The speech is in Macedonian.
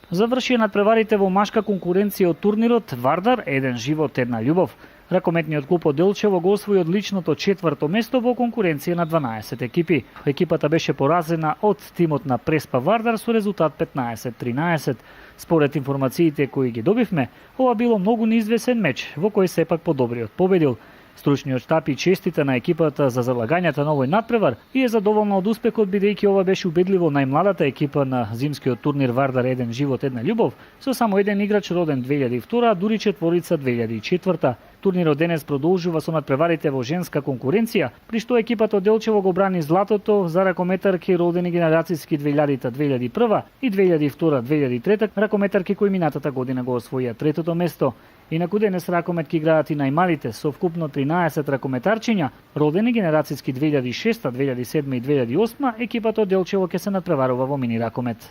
Завршија надпреварите во машка конкуренција од турнирот Вардар еден живот една љубов. Ракометниот клуб од Делчево го освои одличното 4-то место во конкуренција на 12 екипи. Екипата беше поразена од тимот на Преспа Вардар со резултат 15-13. Според информациите кои ги добивме, ова било многу неизвесен меч во кој сепак подобриот победил. Стручниот штаб и честита на екипата за залагањата на овој надпревар и е задоволна од успехот бидејќи ова беше убедливо најмладата екипа на зимскиот турнир Вардар еден живот една љубов со само еден играч роден 2002, а дури четворица 2004. Турнирот денес продолжува со надпреварите во женска конкуренција, при што екипата од Делчево го брани златото за ракометарки родени генерацијски 2000-2001 и 2002-2003 ракометарки кои минатата година го освоија третото место. Инаку денес ракометки играат и најмалите со вкупно 13 ракометарчиња, родени генерацијски 2006, 2007 и 2008, екипата од Делчево ќе се надпреварува во мини ракомет.